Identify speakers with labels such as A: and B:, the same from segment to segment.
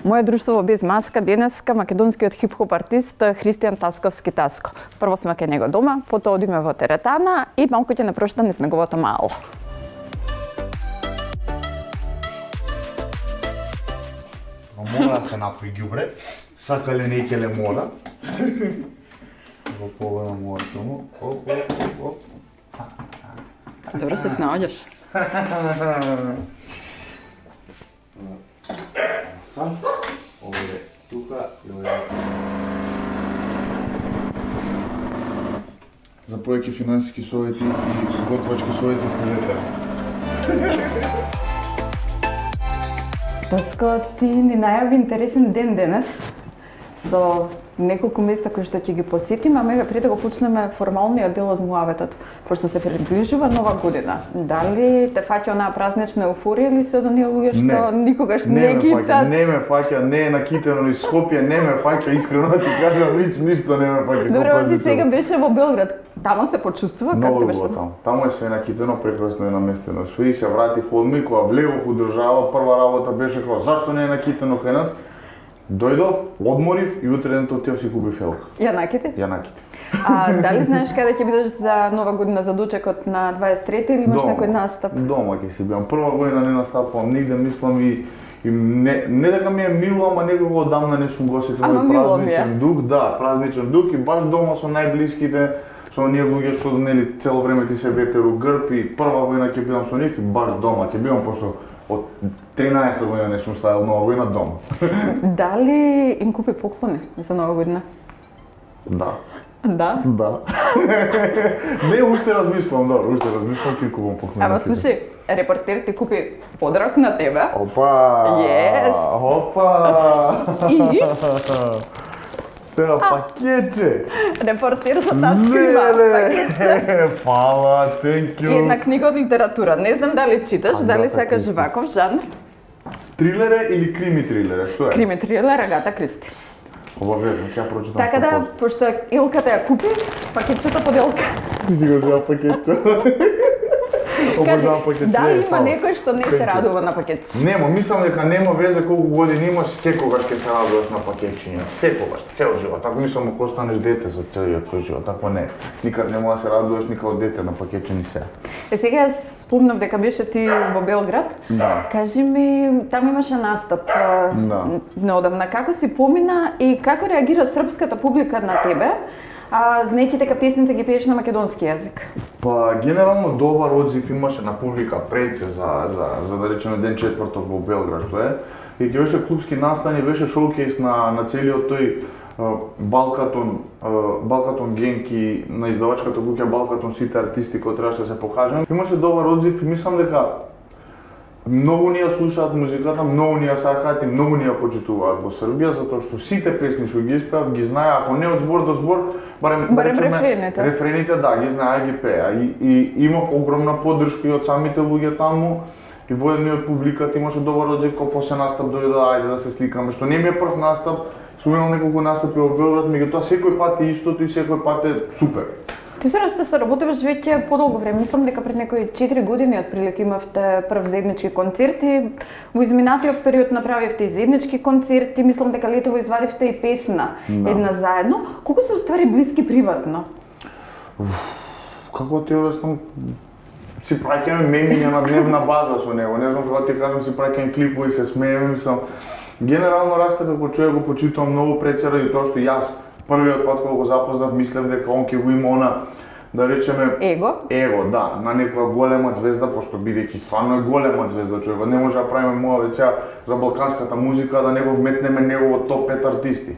A: Моје друштво без маска денеска македонскиот хип-хоп артист Христијан Тасковски Таско. Прво сме кај него дома, потоа одиме во теретана и малку ќе не прошта низ неговото мало.
B: Мора да се направи ѓубре, сакале не икеле мора. Го погledам моето му. Оп.
A: Добро се снаоѓаш.
B: Овде тука и овде. За повеќе финансиски совети и готвачки совети скажете.
A: Таско, ти ни најави интересен ден денес со неколку места кои што ќе ги посетиме, а мега пред да го почнеме формалниот дел од муаветот, пошто се приближува нова година. Дали те фаќа онаа празнична еуфорија или се од оние луѓе што никогаш не ги тат?
B: Не ме фаќа, не е накитено низ Скопје, не ме фаќа, искрено да ти кажам, ништо не ме фаќа.
A: Добро, ти сега беше во Белград. Таму се почувствува како беше?
B: Таму е све накитено, прекрасно е наместено. Све и се вратив одма и кога влегов у држава, прва работа беше како зашто не е накитено кај нас? Дојдов, одморив и утредното отидов си купив фелка.
A: Јанаките?
B: Јанаките.
A: А дали знаеш каде ќе бидеш за нова година, за дочекот на 23 или имаш некој настап?
B: Дома ќе си бидам. Прва година не настапувам нигде, мислам и не дека ми е мило, ама некако одамна не сум го осетил празничен дух, да, празничен дух и баш дома со најблиските, со оние луѓе што нели цело време ти се ветеру грб и прва година ќе бидам со нив и баш дома ќе бидам, пошто од 13 година не сум ставил нова година дома.
A: Дали им купи поклони за нова година?
B: Да.
A: Да?
B: Да. Не, уште размислувам, да, ќе купам поклони.
A: Ама слушај, репортер ти купи подарок на тебе.
B: Опа!
A: Yes!
B: Опа!
A: И?
B: Сега пакетче!
A: Репортер за Таско има пакетче.
B: Фала, thank you!
A: И една книга од литература. Не знам дали читаш, дали сакаш ваков жанр?
B: Трилер или крими трилер, што е?
A: Крими трилер, Агата Кристи.
B: Обавезно, ќе ја прочитам.
A: Така да, пошто Илката ја купи, пакетчето поделка.
B: Ти си го взела пакетче. Обожавам пакетче.
A: Дали има некој што не се радува на пакетче?
B: Нема, мислам дека нема везе колку години имаш, секогаш ќе се радуваш на пакетчиња. Секогаш, цел живот. Така мислам ако останеш дете за целиот твој живот, така не. Никад не може да се радуваш никако дете на пакетчини сега.
A: Сега спомнав дека беше ти во Белград.
B: Да.
A: Кажи ми, таму имаше настап. Неодамна, како си помина и како реагира српската публика на тебе? Знаејќи дека песните ги пееш на македонски јазик?
B: Па генерално добар одзив имаше на публика пред се за да речеме ден четврток во Белград што е. И ќе беше клубски настани, беше шоукейс на целиот тој Балкатон генки на издавачката куќа Балкатон, сите артисти кои требаше да се покажеме. Имаше добар одзив и мислам дека многу ни ја слушаат музиката, многу ни ја сакаат и многу ни ја почитуваат во Србија, затоа што сите песни што ги испеав ги знае, ако не од збор до збор, барем рефрените, да, ги знае, ги пеа. И имав огромна поддршка и од самите луѓе таму, и воедно од публиката имаше добар одзив, кога после настап дојде ајде да се сликаме, што не ми е прв настап, сум имал неколку настапи во Белград, меѓутоа секој пат е истото и секој пат е супер.
A: Ти се работуваш веќе подолго време, мислам дека пред некои 4 години отприлика имавте прв заеднички концерт и во изминатиот период направивте и заеднички концерти, мислам дека летово извадивте и песна една заедно. Колку се уствари блиски приватно?
B: Како ти обяснам, си праќаме мемиња на дневна база со него, не знам како ти кажам, си праќаме клипови, се смееме, мислам. Генерално расте како човек го почитувам многу пред се ради тоа што јас првиот пат кога го запознав, мислев дека он ќе го има она, да речеме...
A: Его,
B: да, на некоја голема звезда, пошто бидејќи стварно е голема звезда човек, не може да правиме муавет сега за балканската музика, да не го вметнеме негово топ 5 артисти.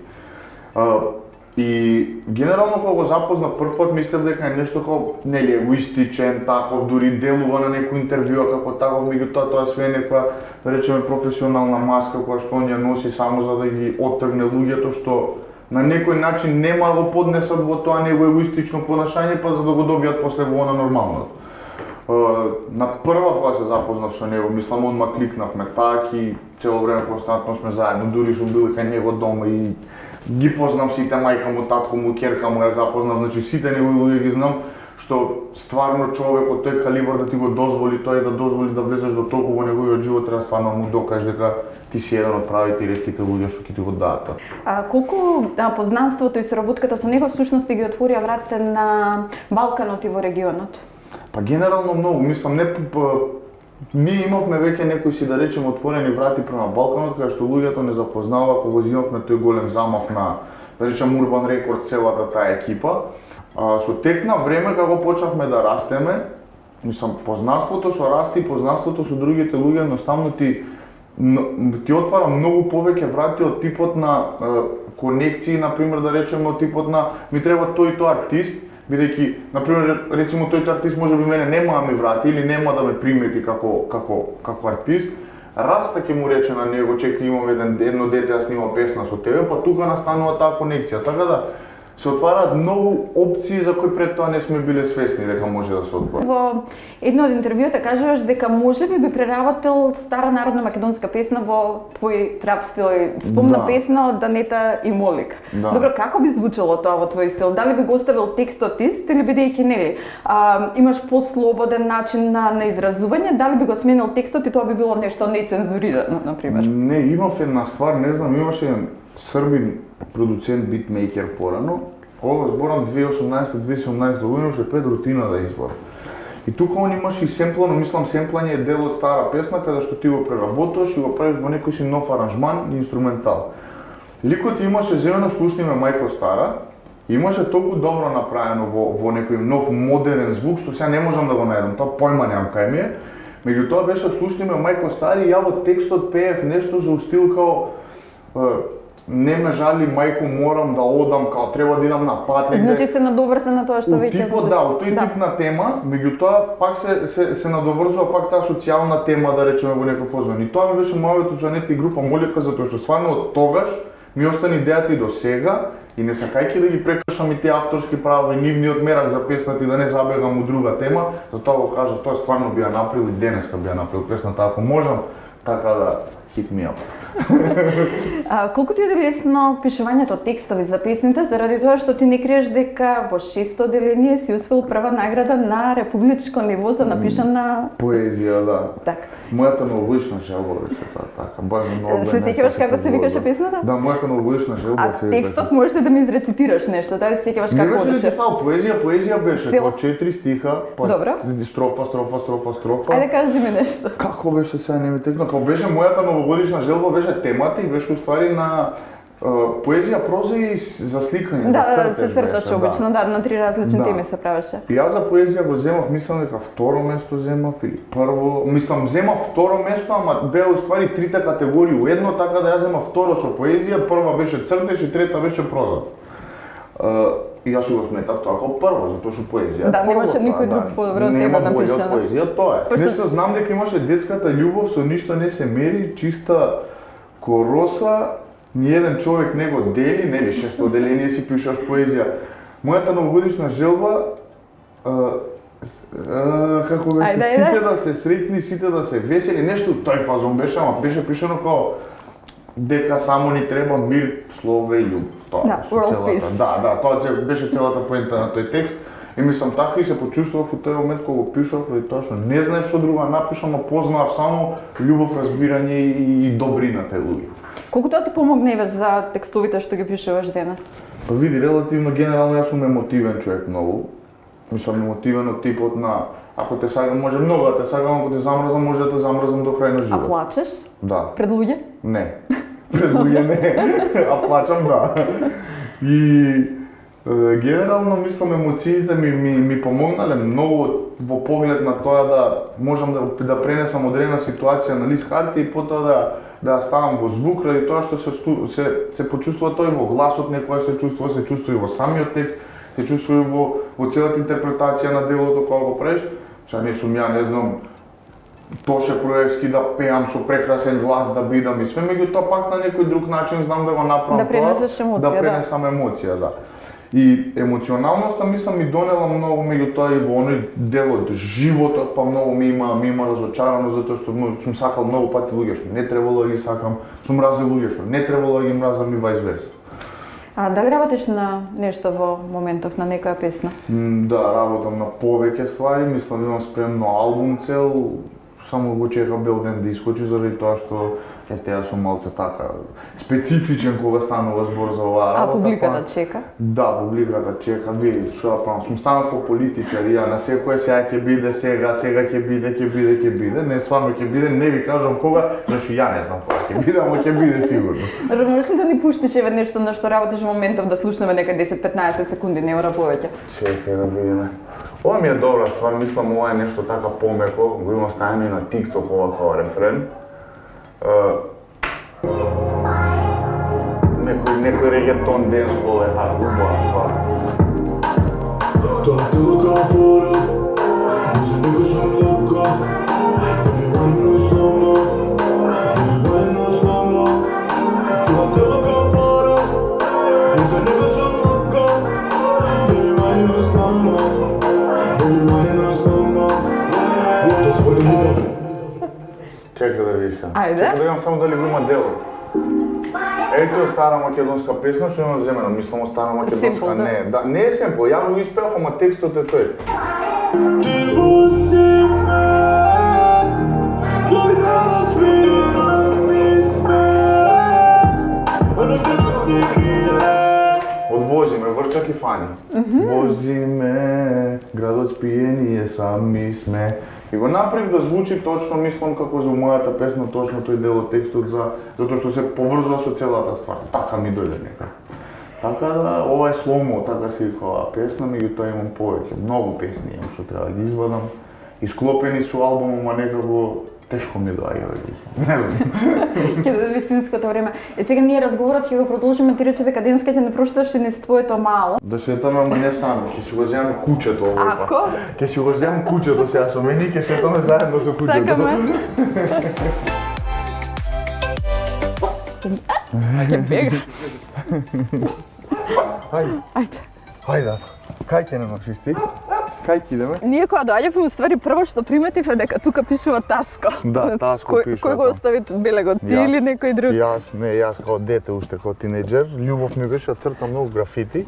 B: И генерално кога го запознав прв пат, мислев дека е нешто како, нели, егоистичен, таков, дури делува на некој интервјуа како таков, меѓутоа тоа све е некоја, да речеме, професионална маска која што он ја носи само за да ги оттргне луѓето што на некој начин нема да го поднесат во тоа негово егоистично понашање, па за да го добијат после во она нормално. На прва кога се запознав со него, мислам одма кликнавме таки, цело време константно сме заедно, дури сум бил кај него дома и ги познам сите, мајка му, татко му, ќерка му ја запознав, значи сите негови луѓе ги знам, што стварно човек од тој калибар да ти го дозволи тој да дозволи да влезеш до толку во неговиот живот, треба стварно му докажеш дека ти си еден од правите и ретките луѓе што ќе ти го дадат тоа.
A: Колку познанството и соработката со него всушност ги отворија вратите на Балканот и во регионот?
B: Па генерално многу, мислам ние имавме веќе некои си да речеме отворени врати према Балканот, кај што луѓето не запознава кога го имавме тој голем замав на да речем Урбан Рекорд, целата таа екипа. Со тек на време како почнавме да растеме, мислам познанството со расти, познанството со другите луѓе едноставно ти отвара многу повеќе врати од типот на конекции, например да речеме од типот на ми треба тој и тој артист, бидејќи например рецимо тој артист можеби мене нема да ми врати или нема да ме примети како артист. Раста ќе му рече на него, чека имам едно дете да снима песна со тебе, па тука настанува таа конекција. Така да се отвараат многу опции за кои пред тоа не сме биле свесни дека може да се отвори.
A: Во едно од интервјута кажуваш дека можеби би преработил стара народна македонска песна во твој трап стил, спомна песна од Данета и Молик.
B: Да.
A: Добро, како би звучело тоа во твој стил? Дали би го оставил текстот ист или бидејќи нели имаш послободен начин на изразување, дали би го сменил текстот и тоа би било нешто нецензурирано, на пример?
B: Не, имав една ствар, не знам, имаше србин продуцент, битмейкер порано. Ова зборам 2018-2017 година, уште пред рутина да избор. И тука он имаше и семплано, мислам семплање е дел од стара песна каде што ти го преработуваш и го правиш во некој си нов аранжман и инструментал. Ликот имаше земено слушниме Мајко Стара, имаше толку добро направено во некој нов модерен звук што сега не можам да го најдам, тоа појма немам кај ми е. Меѓутоа беше слушниме Мајко Стари и ја во текстот пеев нешто за стил као не ме жали мајко, морам да одам, као треба да идам на пат.
A: Значи се надоврза на тоа што веќе
B: во тој тип на тема, меѓутоа пак се надоврзува пак таа социјална тема да речеме во некој фазон. И тоа ми беше мојот Жанет и група Молика затоа што стварно од тогаш ми остани идејата и до сега и не сакајќи да ги прекршам и тие авторски права и нивниот мерак за песната и да не забегам у друга тема, затоа го кажав, тоа стварно би ја направил и денеска би ја направил песната ако можам, така да hit me up.
A: Колку ти е лесно пишувањето текстови за песните, заради тоа што ти не криеш дека во 6-то одделение си усвоил прва награда на републичко ниво за напишана
B: поезија, да.
A: Така.
B: Мојата новогодишна желба беше тоа така, баш многу.
A: Се сеќаваш како се викаше песната?
B: Да, мојата новогодишна желба се.
A: А текстот можеш да ми изрецитираш нешто, дали се сеќаваш како
B: беше?
A: беше?
B: Поезија беше, тоа 4 стиха, па строфа.
A: Ајде кажи ми нешто.
B: Како беше сега не ми текна, како беше мојата новогодишна желба беше темата и беше уствари на поезија, проза и за сликање,
A: да, се црташе обично, да, на 3 различни теми се правеше.
B: И јас за поезија го земав, мислам дека второ место земав или прво, мислам земав второ место, ама беа уствари трите категории у едно, така да јас земав второ со поезија, прва беше цртеж и трета беше проза. И јас го сметав тоа како прво, затоа што поезија.
A: Да, немаше никој друг подобро од тебе напишано.
B: Нема болја поезија, тоа е. Нешто знам дека имаше детската љубов со ништо не се мери, чиста короса, ниеден човек не го дели, нели 6-то одделение си пишаш поезија. Мојата новогодишна желба како беше сите да се среќни, сите да се весели, нешто тој фазон беше, ама беше пишано како дека само ни треба мир, слове и љубов. Тоа беше целата. Да, тоа беше целата поента на тој текст. И мислам така и се почувствував во тој момент кога го пишав, преди тоа што не знаев што друго напишам, а познав само љубов, разбирање и добрина кај луѓе.
A: Колку тоа ти помогне за текстовите што ги пишуваш денес?
B: Па види, релативно генерално јас сум емотивен човек многу. Мислам емотивен од типот на ако те сагам може многу да те сагам, ако те замрзам може да те замрзам до крај на живот.
A: А плачеш?
B: Да.
A: Пред луѓе?
B: Не. Пред луѓе не. А плачам да. И генерално мислам емоциите ми помогнале многу во поглед на тоа да можам да пренесам одредена ситуација на лист хартија и потоа да ставам во звук, ради тоа што се почувствува тој во гласот, некоја се чувствува и во самиот текст, се чувствува и во целата интерпретација на делото кога го правиш. Сега не сум ја, не знам, Тоше Проевски да пеам со прекрасен глас да бидам и све, меѓутоа пак на некој друг начин знам да го направам
A: да пренесеш емоција,
B: да пренесам емоција, да. И емоционалноста мислам ми донела многу, меѓутоа и во оној дел од животот, па многу ми има разочарано затоа што сум сакал многу пати луѓе што не требало да ги сакам, сум мразел луѓе што не требало да ги мразам и vice versa.
A: А дали работиш на нешто во моментов, на некоја песна?
B: Да, работам на повеќе ствари, мислам имам спремно албум цел, само го чека бел ден да искочи заради тоа што теа сум малце така специфичен кога станува збор за оваа работа.
A: А публиката чека?
B: Да, публиката чека, види, што да правам, сум станал како политичар и ја на секој сега ќе биде сега ќе биде, не стварно ќе биде, не ви кажам кога, зашто ја не знам кога ќе биде, ама ќе биде сигурно.
A: Можеш ли да ни пуштиш еве нешто на што работиш во моментов да слушнеме нека 10-15 секунди, не ора повеќе?
B: Чекај да видиме. Ова ми е добра ствар, мислам ова е нешто така помеко, го имам ставено и на TikTok ова као рефрен. Некој регетон денсхол е така убава ствар.
C: Тоа тука пора, за него сум лука, војно сломо, тоа тука пора, за него сум лука, војно сломо, дозволи ми да.
B: Чекај да видиш сега.
A: Ајде.
B: Чекај да видам само дали го има дело. Ето стара македонска песна што имам земено, мислам стара македонска,
A: Семпл, да?
B: не, да, не е семпл, ја го испеав, ама текстот е тој.
C: Ти вози ме, дорас ми сме, а на грас не крие.
B: Одвози ме, Врчак и Фани. Вози ме, градот спие, ние сами сме. И го направив да звучи точно, мислам како за мојата песна, точно тој дел од текстот затоа што се поврзува со целата ствар. Така ми дојде некако. Така да, ова е сломо, така си викава песна, меѓутоа имам повеќе, многу песни имам што треба да ги извадам. Исклопени со албумот, ама некако тешко ми доаѓа да ги извадам. Не знам.
A: Ќе дојде вистинското време. Сега ние разговорот ќе го продолжиме, ти рече дека денеска ќе не прочиташ низ твоето мало.
B: Да шетаме, ама не сами, ќе си го земам кучето овој пат.
A: Ако?
B: Ќе си го земам кучето сега со мене и ќе шетаме заедно со кучето.
A: Сакаме. Ќе бега. Ајде.
B: Хајде, кај ќе не носиш ти? Кај ќе идеме?
A: Ние кога доаѓавме, уствари прво што приметивме дека тука пишува Таско.
B: Да, Таско пишува
A: Кој го
B: таму.
A: остави белегот, ти или некој друг?
B: Јас као дете, уште као тинејџер, љубов ми беше да цртам многу графити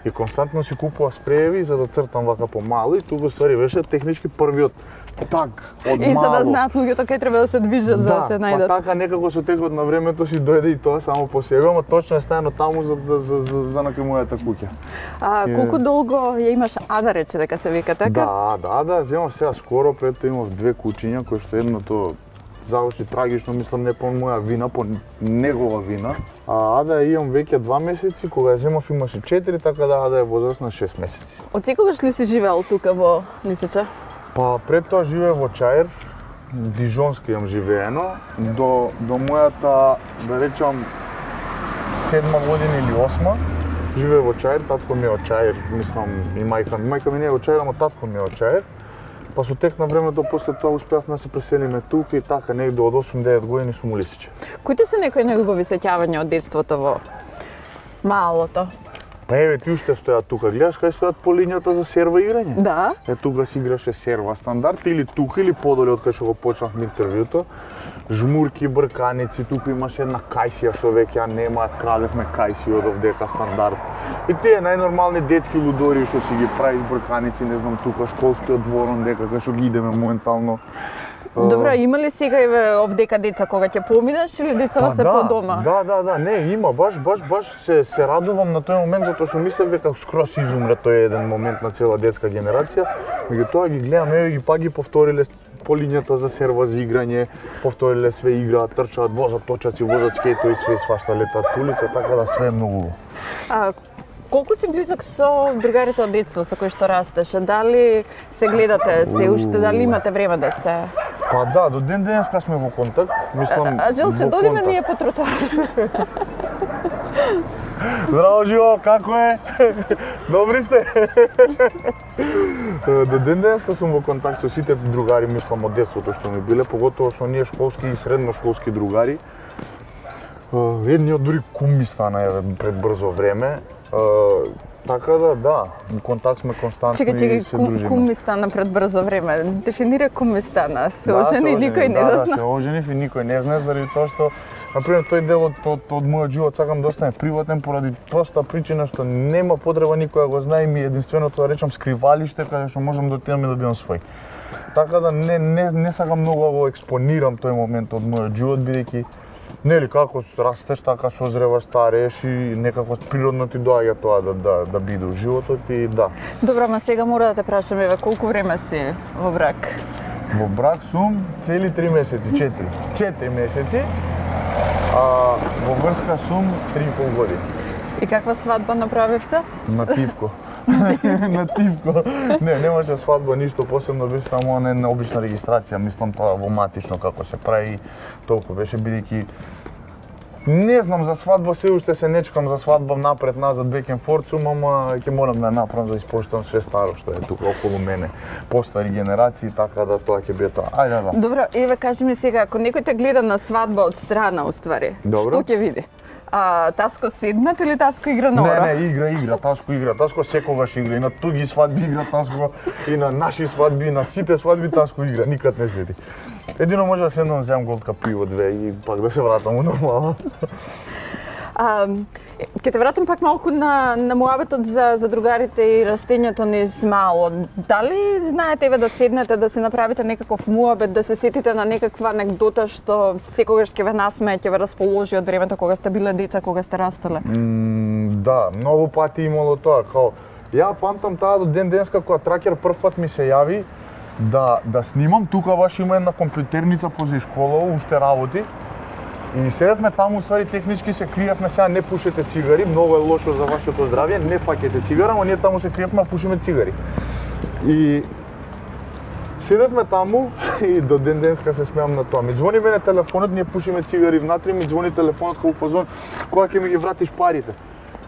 B: и константно си купува спрееви за да цртам вака помало и тука ствари беше технички првиот так од
A: И за
B: мало.
A: да знаат луѓето кај треба да се движат за да те
B: па
A: најдат.
B: така некако со текот на времето си дојде и тоа само по себе, ама точно е ставено таму за накај мојата куќа.
A: А колку долго ја имаш Ада, рече дека се вика така?
B: Да, земав сега скоро, пред тоа имав две кучиња, кои што едното заврши трагично, мислам не по моја вина, по негова вина. А Ада ја имам веќе 2 месеци, кога ја земав имаше 4, така да Ада е возрастна 6 месеци.
A: Од секогаш ли си живеел тука во Нисеча?
B: Па пред тоа живеев во Чаир, дижонски имам живеено, до мојата, да речам, 7 година или 8 живеев во Чаир, татко ми е од Чаир, мислам и мајка ми не е од Чаир, ама татко ми е од Чаир. Па со тек на времето после тоа успеавме да се преселиме тука и така негде од 8-9 години сум у Лисиче.
A: Кои се некои најубави сеќавања од детството во малото?
B: Па еве ти уште стојат тука, гледаш кај стојат по линијата за серва играње?
A: Да.
B: Е тука се играше серва стандард или тука или подоле од кај што го почнавме интервјуто. Жмурки, брканици, тука имаше една кајсија што веќе ја нема, крадевме кајсија од овдека стандард. И тие најнормални детски лудори што си ги правиш брканици, не знам тука школскиот дворон дека кај што ги идеме моментално.
A: Добро, има ли сега еве овдека деца кога ќе поминаш или децата се по дома?
B: Да, не, има, баш се радувам на тој момент затоа што мислев дека скоро си изумре тој еден момент на цела детска генерација. Меѓутоа ги гледам, еве ги пак ги повториле по линијата за серва за играње, повториле све играат, трчаат, возат точаци, возат скейтови, све свашта летат по улица, така да све е многу.
A: Колку си близок со другарите од детство со кои што растеше? Дали се гледате се уште, дали имате време да се...
B: Па да, до ден денеска сме во контакт, мислам
A: Желче,
B: во
A: додиме
B: контакт.
A: ние по тротоар.
B: Здраво, Живо, како е? Добри сте? До ден денеска сум во контакт со сите другари, мислам, од детството што ми биле, поготово со ние школски и средношколски другари. Едниот дури кум ми стана пред брзо време. Така да, контакт сме константно и се дружиме.
A: Кум ми стана пред брзо време. Дефинира кум ми стана. Се ожени, никој не да
B: Да,
A: зна.
B: се оженив и никој не знае, заради тоа што Например, тој дел од мојот живот сакам да остане приватен поради проста причина што нема потреба никој да го знае, ми единственото да речам скривалиште каде што можам да отидам и да бидам свој. Така да не сакам многу да го експонирам тој момент од мојот живот, бидејќи нели како растеш, така созреваш, старееш и некако природно ти доаѓа тоа да биде во животот и да.
A: Добро, ама сега мора да те прашам, еве, колку време си во брак?
B: Во брак сум цели 3 месеци, 4 месеци, а во врска сум 3,5 години.
A: И каква свадба направивте?
B: На Тивко. На Тивко. Немаше свадба, ништо посебно, беше само една обична регистрација, мислам тоа во матично како се прави, толку беше бидејќи не знам за свадба, се уште се нечкам за свадба напред назад back and forth, ама ќе морам да ја направам за да испоштувам све старо што е тука околу мене, постари генерации, така да тоа ќе биде тоа. Ајде да.
A: Добро, еве кажи ми сега, ако некој те гледа на свадба од страна уствари,
B: Добро.
A: што ќе види? Таско седнат или Таско игра на ора?
B: Не, игра, Таско игра. Таско секогаш игра. И на туги свадби игра Таско, и на наши свадби, и на сите свадби Таско игра. Никад не седи. Едино може да седнам да земам голтка пиво две и пак да се вратам у нормално.
A: Ќе те вратам пак малку на муабетот за другарите и растењето низ мало. Дали знаете еве да седнете да се направите некаков муабет, да се сетите на некаква анегдота што секогаш ќе ве насмее, ќе ве расположи од времето кога сте биле деца, кога сте растеле?
B: Да, многу пати имало тоа. Као, ја памтам таа до ден денеска кога тракер прв пат ми се јави да снимам. Тука баш има една компјутерница позади школа, уште работи. И седевме таму, ствари технички се криевме, сега не пушете цигари, многу е лошо за вашето здравје, не фаќате цигара, но ние таму се криевме, а пушиме цигари. И седевме таму и до ден денска се смеам на тоа. Ми звони мене телефонот, ние пушиме цигари внатре, ми звони телефонот како фазон, кога ќе ми ги вратиш парите?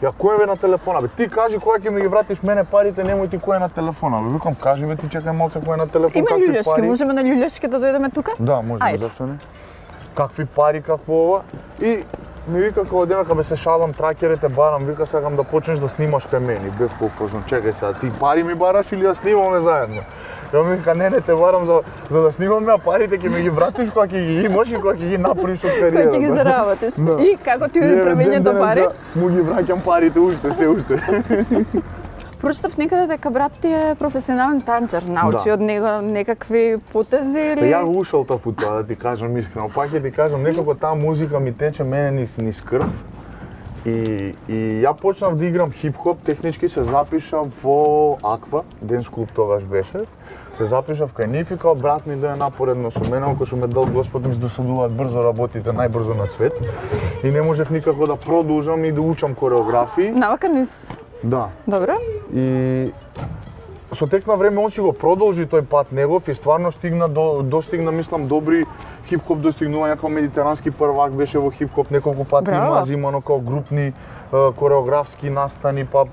B: Ја кој е на телефона? Бе, ти кажи кога ќе ми ги вратиш мене парите, немој ти кој е на телефона. Бе, викам, кажи бе, ти чекај малце кој е на телефон,
A: Има
B: какви
A: љуљешки,
B: пари.
A: можеме на љуљешки да дојдеме тука?
B: Да, можеме,
A: Ајде.
B: зашто не? Какви пари, какво ова? И ми вика како одема, бе се шалам, тракерите барам, вика сакам да почнеш да снимаш кај мене. Бев пофазон, чекај сега, ти пари ми бараш или да снимаме заедно? Ја ми вика, не, те барам за да снимаме, а парите ќе ми ги вратиш кога ќе ги имаш и кога ќе ги направиш од кариера.
A: Кој ќе ги заработиш?
B: Да.
A: И како ти оди правењето пари?
B: Му ги враќам парите уште.
A: Прочитав некаде дека брат ти е професионален танчар, научи
B: Да.
A: од него некакви потези или?
B: Ја го ушалтав у тоа, да ти кажам искрено. Пак ќе ти кажам, некако таа музика ми тече мене низ крв. И ја почнав да играм хип-хоп, технички се запишав во Аква, Денс клуб тогаш беше. Се запишав кај нив и као брат ми да е напоредно со мене, ако што ме дал Господ ми досадуваат брзо работите, најбрзо на свет. И не можев никако да продолжам и да учам кореографии.
A: Навака низ.
B: Да.
A: Добро.
B: И со тек на време он си го продолжи тој пат негов и стварно достигна мислам добри хип-хоп достигнувања, како медитерански првак беше во хип-хоп, неколку пати
A: Браво.
B: има зимано како групни кореографски настани, па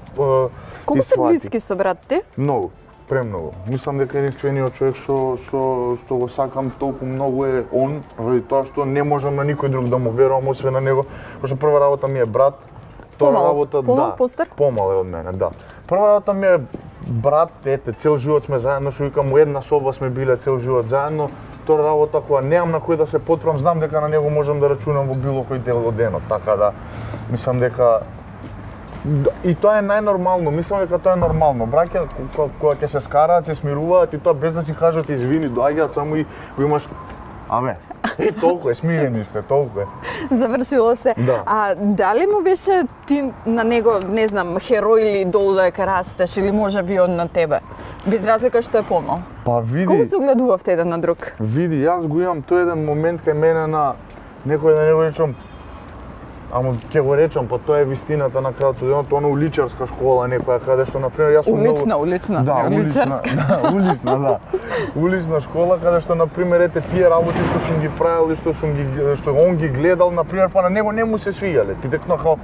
A: Колку сте блиски со брат ти?
B: Многу, премногу. Мислам дека единствениот човек што го сакам толку многу е он, заради тоа што не можам на никој друг да му верувам освен на него, пошто прва работа ми е брат.
A: Помал, постар?
B: Помал е од мене, да. Прва работа ми е брат, ете, цел живот сме заедно, што викам, у една соба сме биле цел живот заедно. Втора работа, кога немам на кој да се потпрам, знам дека на него можам да рачунам во било кој дел од денот, така да мислам дека и тоа е најнормално, мислам дека тоа е нормално. Браќа кога ќе се скараат, се смируваат и тоа без да си кажат извини, доаѓаат само и го имаш абе, толку е, смирени сте, толку е.
A: Завршило се.
B: Да.
A: А дали му беше ти на него, не знам, херој или идол дека растеш или можеби он на тебе? Без разлика што е помал.
B: Па види,
A: Колку се огледувавте еден на друг?
B: види, јас го имам тој еден момент кај мене на некој да не го речам, ама ќе го речам, па тоа е вистината на крајот од денот, она уличарска школа некоја каде што на пример јас сум
A: Улична,
B: да,
A: не
B: улична, да. Улична школа каде што на пример ете тие работи што сум ги правил и што он ги гледал, на пример, па на него не му се свиѓале. Ти текно како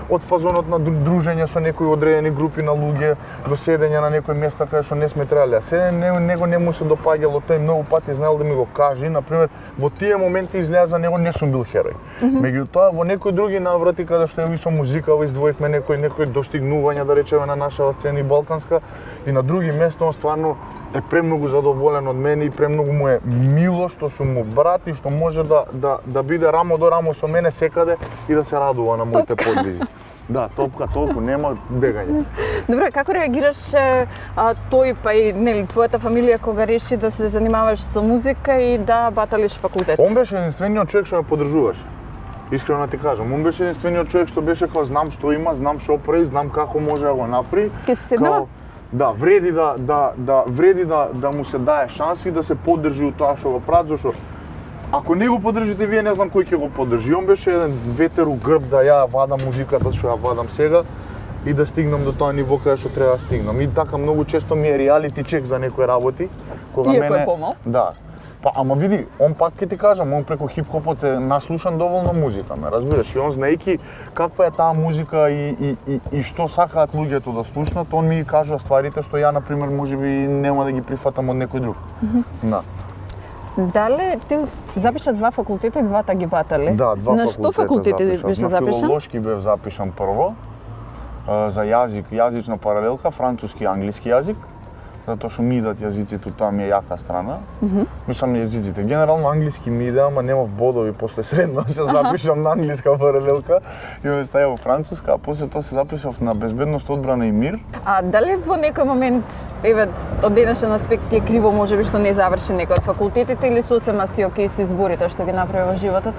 B: од фазонот на дружење со некои одредени групи на луѓе до седење на некои места каде што не сме требале. Се него не му се допаѓало, тој многу пати знаел да ми го каже, на пример, во тие моменти изгледа за него не сум бил херој. Меѓутоа во некои други наврати каде што и со музика издвоивме некои достигнувања, да речеме, на нашава сцена и балканска, и на други места он стварно е премногу задоволен од мене и премногу му е мило што сум му брат и што може да биде рамо до рамо со мене секаде и да се радува на моите подвизи. Да, топка, толку, нема бегање.
A: Добре, како реагираше тој па и нели твојата фамилија кога реши да се занимаваш со музика и да баталиш факултет?
B: Он беше единствениот човек што ме поддржуваше. Искрено ти кажам, он беше единствениот човек што беше као знам што има, знам што прави, знам како може да го направи.
A: Ке се седнава?
B: Да, вреди да му се дае шанси да се поддржи од тоа што го прават, зашто ако не го поддржите вие, не знам кој ќе го поддржи. Он беше еден ветер у грб да ја вадам музиката што ја вадам сега и да стигнам до тоа ниво каде што треба да стигнам. И така многу често ми е реалити чек за некои работи, кога
A: Иако е помал?
B: Да. Па ама види, он пак ќе ти кажам, он преку хип-хопот е наслушан доволно музика, ме разбираш? И он знаејќи каква е таа музика и што сакаат луѓето да слушнат, он ми кажува стварите што ја например можеби нема да ги прифатам од некој друг. Да.
A: Дали ти запиша 2 факултета и двата ги батали?
B: Да, 2 факултета.
A: На што факултети беше
B: На
A: запишан?
B: филолошки бев запишан прво, за јазик, јазична паралелка, француски и англиски јазик, затоа што ми идат јазиците, тоа ми е јака страна. Мислам јазиците. Генерално англиски ми иде, ама немав бодови после средно се запишам на англиска паралелка и ме ставија во француска, а после тоа се запишав на безбедност, одбрана и мир.
A: А дали во некој момент, еве, од денешен аспект ти е криво можеби што не заврши некој од факултетите или сосема си окей со изборите што ги направи во животот?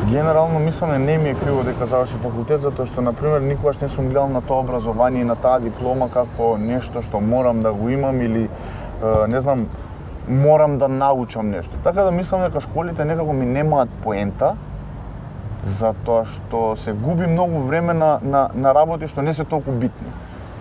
B: Генерално мислам не ми е криво дека заврши факултет, затоа што например никогаш не сум гледал на тоа образование и на таа диплома како нешто што морам да го имам или не знам, морам да научам нешто. Така да мислам дека школите некако ми немаат поента, затоа што се губи многу време на работи што не се толку битни.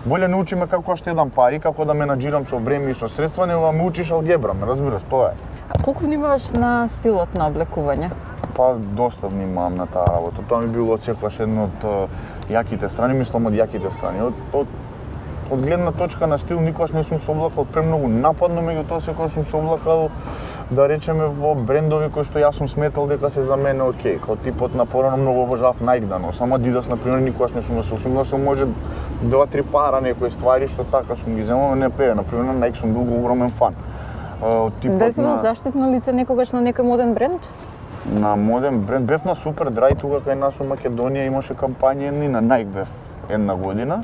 B: Боле не учиме како штедам пари, како да менаџирам со време и со средства, него ме учиш алгебра, ме разбираш, тоа е.
A: А колку внимаваш на стилот на облекување?
B: Па доста внимавам на таа работа. Тоа ми било секогаш една од јаките страни, мислам од јаките страни. Од гледна точка на стил никогаш не сум се облакал премногу нападно, меѓутоа секогаш сум се облакал да речеме во брендови кои што јас сум сметал дека се за мене окей. Као типот на порано многу обожав Nike да носам, Adidas например никогаш не сум носил. Сум носил може 2-3 пара некои ствари што така сум ги земал, не пее. Например на Nike сум бил огромен фан.
A: Да си бил заштитно лице некогаш на некој моден бренд?
B: На моден бренд бев на Superdry тука кај нас во Македонија имаше кампања и на Nike бев една година.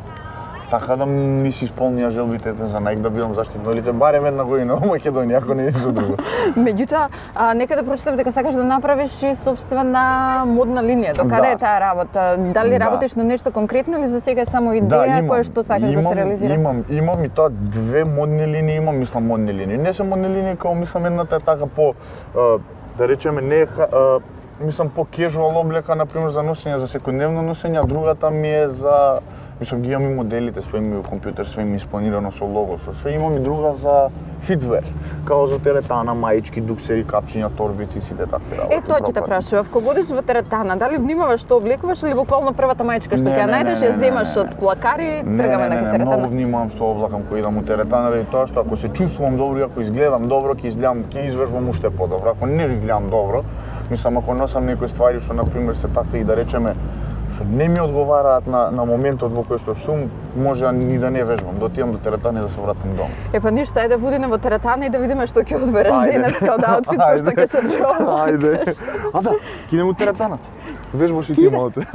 B: Така да ми се исполнија желбите за Nike да бидам заштитно лице барем една година во Македонија, ако не ништо друго.
A: Меѓутоа, некаде прочитав дека сакаш да направиш и собствена модна линија. До каде е таа работа? Дали работиш на нешто конкретно или за сега е само идеја која што сакаш да се реализира?
B: Имам и тоа 2 модни линии, имам мислам модни линии. Не се модни линии, као мислам едната е така по да речеме не мислам по кежуал облека например за носење за секојдневно носење, а другата ми е за мислам ги имам и моделите, све ми во компјутер, све ми испланирано со лого, со све имам и друга за фитвер, као за теретана, маички, дуксери, капчиња, торбици и сите такви работи.
A: Тоа ќе те прашував, кога одиш во теретана, дали внимаваш што облекуваш или буквално првата маичка што ќе ја најдеш ја земаш од плакари, тргаме на теретана?
B: Многу внимавам што облакам кога идам у теретана, заради тоа што ако се чувствувам добро и ако изгледам добро, ќе извежбам уште подобро. Ако не изгледам добро, мислам ако носам некои ствари што на пример се така и да речеме што не ми одговараат на моментот во кој што сум, може ни да не вежбам, да отидам до теретана и да се вратам дома.
A: Па ништо, ајде водиме во теретана и да видиме што ќе одбереш денеска од аутфит, што ќе се преоблекаш.
B: Ајде. А да, ќе идеме у теретана. Вежбаш и ти малце.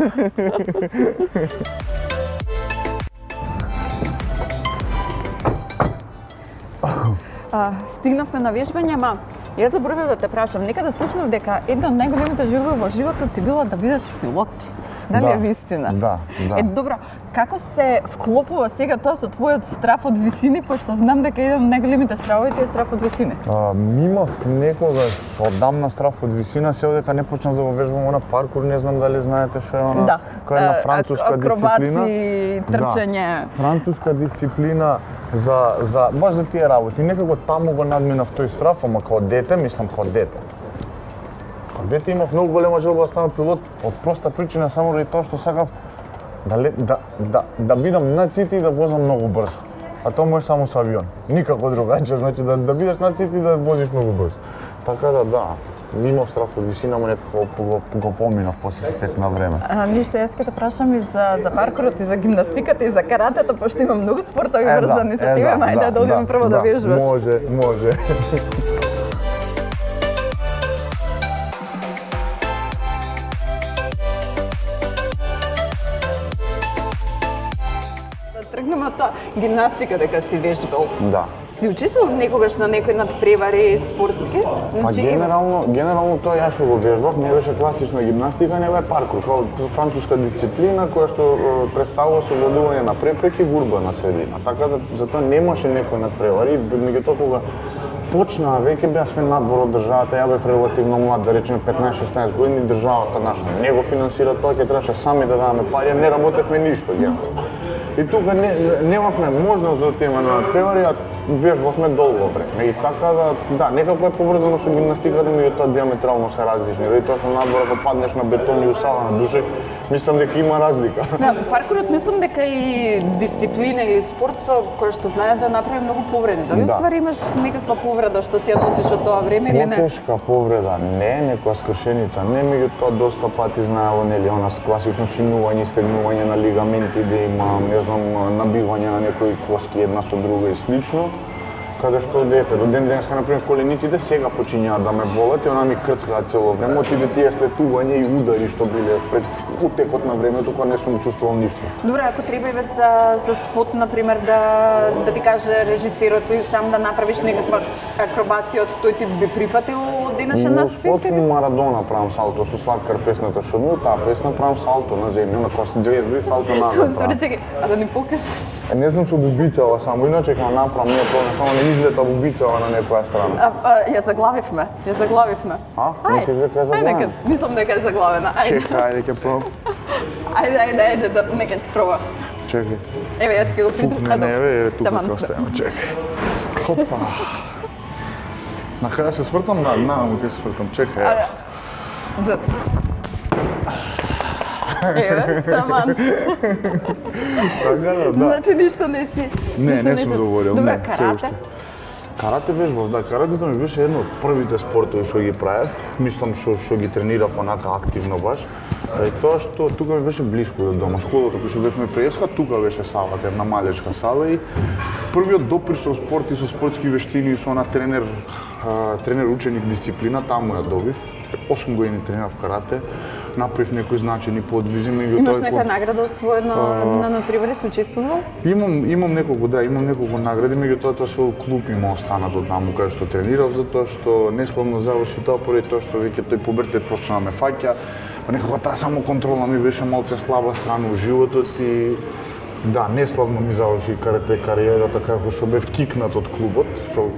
A: Стигнавме на вежбање, ама јас заборавив да те прашам, некаде слушнав дека една од најголемите желби во животот ти била да бидеш пилот. Дали е вистина?
B: Да.
A: Добро, како се вклопува сега тоа со твојот страф од висини, пошто знам дека еден од најголемите стравови ти е страф од висини?
B: Имав некогаш одамна страф од висина, се дека не почнав да го вежбам она паркур, не знам дали знаете што е она, која е на француска дисциплина.
A: Акробаци, трчање.
B: Француска дисциплина за баш за тие работи. Некако таму го надминав тој страф, ама као дете, мислам као дете. Као дете имав многу голема желба да станам пилот, од проста причина само заради тоа што сакав да бидам над сите и да возам многу брзо. А тоа може само со авион. Никако другаче, значи да бидеш над сите и да возиш многу брзо. Така да. Имав страф од висина, но некако го поминав после тек на време.
A: Ништо, јас ќе те прашам и за паркурот, и за гимнастиката, и за каратето, пошто има многу спортови врзани со тебе, мајде да одиме прво да вежбаш.
B: Може.
A: Да тргнеме од гимнастика дека си вежбал.
B: Да.
A: Си учествувал некогаш на некој надпревари спортски?
B: Па генерално тоа ја што го вежбав не беше класична гимнастика, него е паркур, како француска дисциплина која што представува освободување на препреки во урбана средина. Така да затоа немаше некој надпревари, меѓутоа кога почнаа веќе беа све надвор од државата, ја бев релативно млад, да речеме 15-16 години, државата наша не го финансира тоа, ќе требаше сами да даваме пари, не работевме ништо генерално. И тука немавме можност да отидеме на надпревари, а вежбавме долго време. И така да, некако е поврзано со гимнастиката, меѓутоа диаметрално се различни. И тоа што надвор ако паднеш на бетон и усала на душек, мислам дека има разлика.
A: Да, паркурот мислам дека и дисциплина или спорт со кој што знае да направи многу повреди. Дали ствари имаш некаква повреда што си ја носиш од тоа време или не?
B: Потешка повреда не, некоја скршеница не, меѓутоа доста пати знаело нели она класично шинување, стегнување на лигаменти да има, не знам, набивање на некои коски една со друга и слично. Каде што дете, до ден денеска, например, колениците сега почињаат да ме болат и она ми крцкаат цело време, отиде тие слетување и удари што биле пред утекот на времето, кога не сум чувствувал ништо.
A: Добре, ако треба и за спот, например, да ти каже режисерот и сам да направиш некаква акробација, тој ти би прифатил од денешен аспект?
B: Во спот Марадона правам салто со Славкар песната што му, таа песна правам салто на земја, на коси звезди, салто назад.
A: Стори, чекај, а да ни покажеш?
B: Не знам со бубицава само, иначе кога направам не само не излета бубицава на некоја страна.
A: Ја заглавивме.
B: А? Мислиш дека е заглавена?
A: Ајде, мислам дека е заглавена. Ајде.
B: Чекај, ајде ќе пробам.
A: Ајде, нека ти проба.
B: Чекај.
A: Еве, јас ќе го притум.
B: Фукне неве, тука ќе оставам, чекај. Хопа. На кај се свртам? На, му ќе се свртам, чекај.
A: Зад. Еве, таман.
B: Така да.
A: Значи ништо не си.
B: Не сум доволен.
A: Добре, карате?
B: Карате вежбав, да, каратето ми беше едно од првите спортови што ги правев. Мислам што ги тренирав онака активно баш. И тоа што тука ми беше блиску до дома. Школата која што бевме преска, тука беше салата, една малечка сала и првиот допир со спорт и со спортски вештини со она тренер ученик дисциплина, таму ја добив. 8 години тренирав карате, направив некои значени подвизи,
A: Имаш нека награда освоена на надпревари, си учествувал?
B: Имам неколку награди, меѓутоа тоа све клуб има останато таму каде што тренирав, затоа што неславно заврши тоа поради тоа што веќе тој пубертет почна да ме фаќа. Некако таа само контрола ми беше малце слаба страна во животот и да, неславно ми заврши карате кариерата како што бев кикнат од клубот, што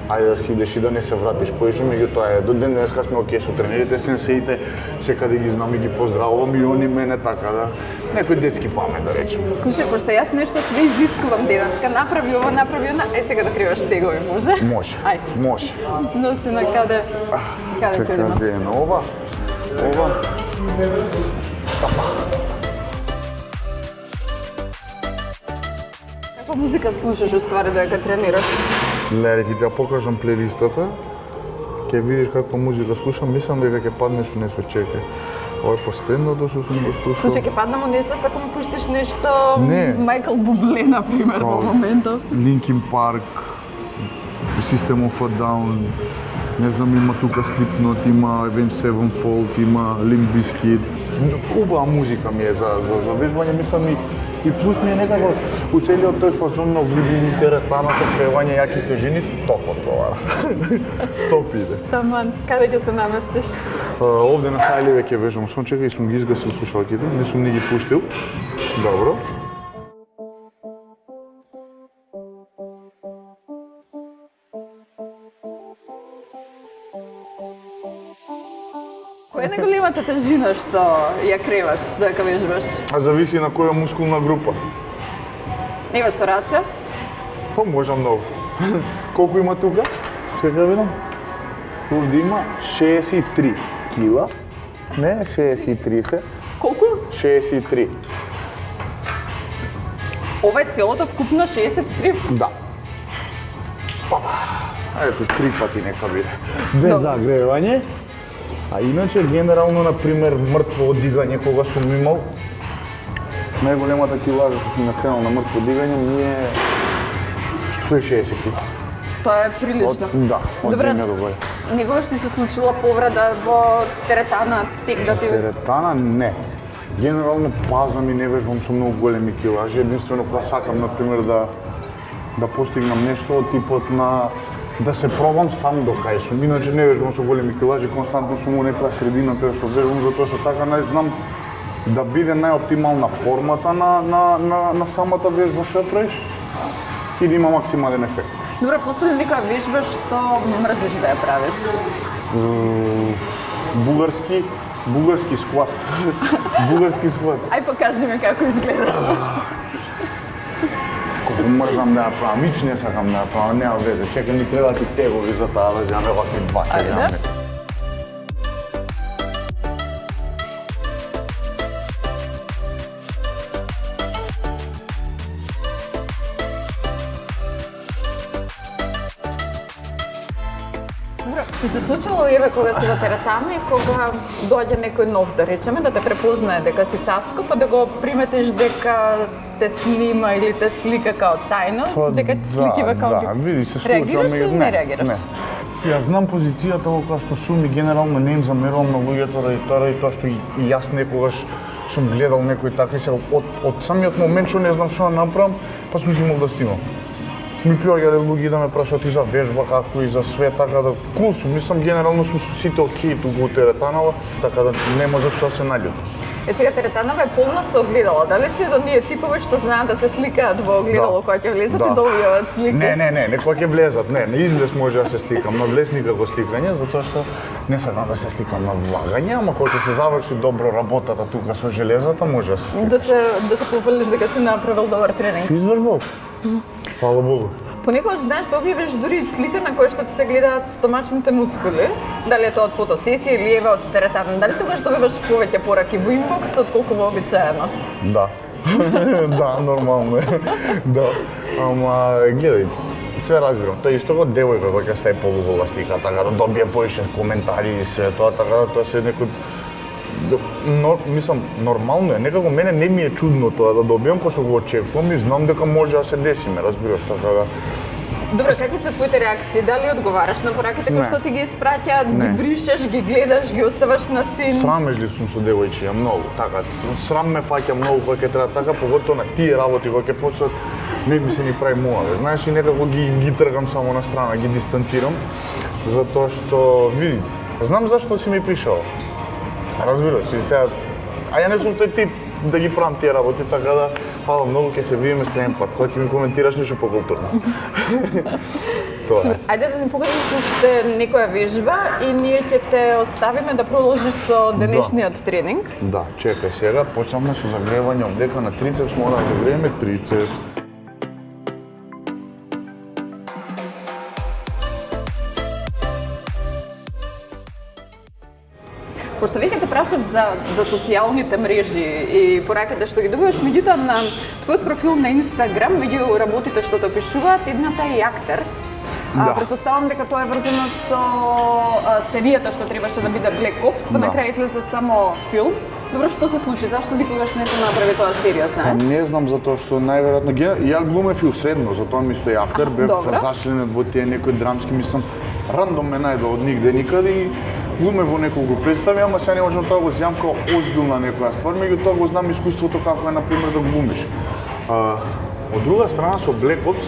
B: ајде да си идеш и да не се вратиш поише, меѓутоа до ден денеска сме окей со тренерите, сенсеите, секаде ги знам и ги поздравувам и они мене, така да некој детски памет да речем.
A: Слушај, пошто јас нешто све изискувам денеска, направи ова, сега да криваш тегови, може?
B: Може.
A: Ајде.
B: Може.
A: Носи на каде
B: Чекај да е на ова.
A: Каква музика слушаш уствари додека тренираш?
B: Леле, ќе ти ја покажам плейлистата. Ќе видиш каква музика слушам, мислам дека ќе паднеш у несо, чекај. Ова е последното што сум го слушал.
A: Слушај, ќе паднам у несо, ако ми пуштиш нешто
B: Не.
A: Майкл Бубле, например, во моментот.
B: Linkin Park, System of a Down, не знам, има тука Slipknot, има Avenged Sevenfold, има Limp Bizkit. Убава музика ми е за вежбање, мислам и плюс ми е некако у целиот тој фазон на влюбени теретана со певање јаките жени, топ одговара. Топ иде.
A: Таман, каде ќе се наместиш?
B: Овде на Сајливе ќе вежбам, сум чекај и сум ги изгасил слушалките, не сум ни ги пуштил. Добро.
A: Која е најголемата тежина што ја креваш додека вежбаш?
B: А зависи на која мускулна група.
A: Ева со раце?
B: Па може многу. Колку има тука? Чекај да видам. Овде има 63 кила. Не, 63 се.
A: Колку?
B: 63.
A: Ова е целото вкупно 63?
B: Да. Ето 3 пати нека биде. Без загревање. А иначе генерално на пример мртво одигање кога сум имал, најголемата килажа што сум накренал на мртво одигање ми е 160 кг.
A: Тоа е прилично.
B: Да, од
A: Добре,
B: земја до горе.
A: Никогаш не се случила повреда во теретана, тек да ти...
B: Теретана не. Генерално пазам и не вежбам со многу големи килажи, единствено кога сакам на пример да постигнам нешто од типот на да се пробам сам до кај сум. Иначе не вежбам со големи килажи, константно сум во некоја средина тоа што вежбам, затоа што така не знам да биде најоптимална формата на самата вежба што ја правиш и да има максимален ефект.
A: Добре, постои ли некоја вежба што мрзиш да ја правиш?
B: Бугарски скват. Бугарски скват.
A: Ај покажи ми како изгледа.
B: Колку мрзам да ја правам, ич не сакам да ја правам, нема везе. Чекам ми требаат и тегови за таа да земе вакви 2 кг.
A: Ти се случило еве кога си во теретана и кога доаѓа некој нов, да речеме, да те препознае дека си таско, па да го приметиш дека те снима или те слика као тајно, дека сликива као
B: да, види се случува.
A: Реагираш или не реагираш?
B: Не. Ја знам позицијата во која што сум и генерално не им замерувам на луѓето ради тоа што и јас некогаш сум гледал некој такви се од самиот момент што не знам што да направам, па сум зимал да снимам. Ми приоѓале луѓе да ме прашаат и за вежба како и за све, така да кул сум, мислам генерално сум со сите окей туку во теретанава, така да нема зашто да се наљутам.
A: Сега теретанава е полна со огледала. Дали си од оние типови што знаат да се сликаат во огледало кога ќе влезат и да објават слики?
B: Не, кога ќе влезат, не излез може да се сликам, на влез никако сликање, затоа што не сакам да се сликам на влагање, ама кога ќе се заврши добро работата тука со железата, може да се сликам.
A: Да се пофрлиш дека си направил добар тренинг.
B: Извршбав. Фала Богу.
A: Понекогаш знаеш да објавиш дури слика на која што ти се гледаат стомачните мускули, дали е тоа од фотосесија или еве од теретана, дали тогаш добиваш повеќе пораки во инбокс отколку вообичаено?
B: Да. Да, нормално е. Да. Ама гледај, све разбирам. Тоа исто како девојка која ќе стави полугола слика, така да добие повеќе коментари и све тоа, така да тоа се некој мислам, нормално е, некако мене не ми е чудно тоа да добиам, пошто го очекувам и знам дека може да се деси, ме разбираш, така да...
A: Добро, какви се твоите реакции? Дали одговараш на пораките кои што ти ги испраќаат, ги бришеш, ги гледаш, ги оставаш на син?
B: Срамежлив сум со девојчиња, многу, така, срам ме фаќа многу кога ќе треба така, поготово на тие работи кога ќе почнат, не ми се ни прави муаве, знаеш, и некако ги тргам само на страна, ги дистанцирам, затоа што, види, знам зашто си ми пришao. Разбираш, и сега, а ја не сум тој тип да ги правам тие работи, така да, фала многу, ќе се видиме следен пат, кога ќе ми коментираш нешто покултурно. Тоа е.
A: Ајде да ни покажеш уште некоја вежба и ние ќе те оставиме да продолжиш со денешниот тренинг.
B: Да, чекај сега, почнавме со загревање овдека на трицепс, мора да загрееме трицепс.
A: Пошто веќе те прашав за социјалните мрежи и пораките што ги добиваш, меѓутоа на твојот профил на Инстаграм, меѓу работите што те опишуваат, едната е и актер.
B: Да.
A: Претпоставам дека тоа е врзано со серијата што требаше да биде Black Ops, па на крај излезе само филм. Добро, што се случи? Зашто никогаш не се направи тоа серија, знаеш?
B: Не знам, затоа што најверојатно ја глумев и усредно, затоа ми стои актер, бев зачлен во тие некои драмски, мислам, рандом ме најдо од нигде никаде и глумев во неколку представи, ама сега не можам тоа го зјам као озбилна некоја ствар, меѓутоа го знам искуството како е, например, да глумиш. Од друга страна, со Black Ops,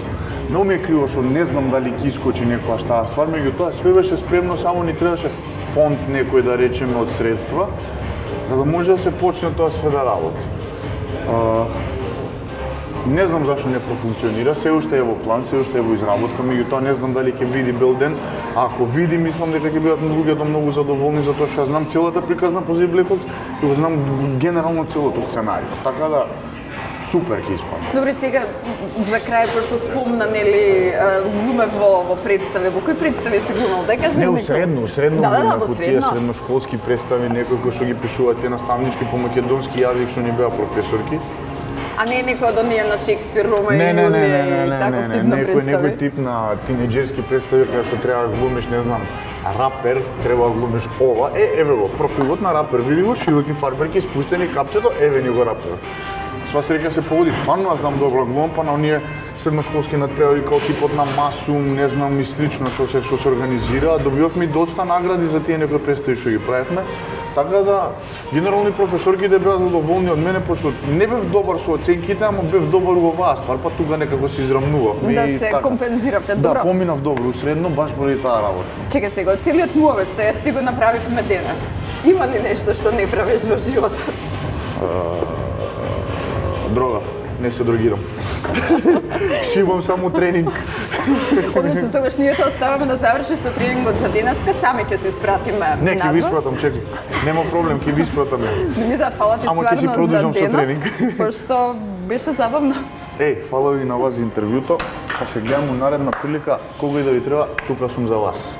B: многу ми е криво што не знам дали ќе искочи некоја таа ствар, меѓутоа све беше спремно, само ни требаше фонд некој да речеме од средства, за да може да се почне тоа све да работи. Не знам зашто не профункционира, се уште е во план, се уште е во изработка, меѓутоа не знам дали ќе види бел ден. А ако види, мислам дека ќе бидат луѓето многу задоволни затоа што ја знам целата приказна по Black Ops и го знам генерално целото сценарио. Така да супер ќе испадне.
A: Добре, сега за крај, пошто спомна, нели, глумев во представи. Во кои представи си глумел? Да кажеш
B: Не,
A: некој?
B: усредно
A: Да,
B: во тие средношколски представи, некои кои што ги пишуваат те наставнички по македонски јазик што ни беа професорки.
A: А не е некој од оние на Шекспир, Рома и
B: Не,
A: Јулија и таков тип на представи?
B: некој тип на тинеџерски представи кај што треба да глумиш, не знам, рапер, треба да глумиш ова. Еве го, профилот на рапер, види го, широки фарберки, спуштени капчето, еве ни го рапер. Сва среќа се погоди, стварно аз знам добро глумам, па на оние средношколски надпревари као типот на Масум, не знам и слично што се организира, добивавме и доста награди за тие некои представи што ги правевме. Така да, генерални професорките беа задоволни од мене, пошто не бев добар со оценките, ама бев добар во оваа ствар, па тука некако се израмнувавме.
A: Да
B: и
A: се
B: така.
A: компензиравте,
B: Да,
A: добро.
B: поминав добро, средно, баш поради таа работа.
A: Чекај сега, од целиот муавет што јас ти го направивме денес, има ли нешто што не правиш во животот?
B: Дрога, не се дрогирам. Шибам само тренинг.
A: Одлично, тогаш ние те оставаме да завршиш со тренингот за денеска, сами ќе се испратиме
B: Не, ќе ви
A: надвор.
B: испратам, чекај. Нема проблем, ќе ви испратам.
A: Ми да, фала ти
B: Ама ќе си
A: стварно
B: продолжам
A: за
B: со
A: денот,
B: тренинг.
A: пошто беше забавно.
B: Фала ви на вас за интервјуто. Па се гледам у наредна прилика, кога и да ви треба, тука сум за вас.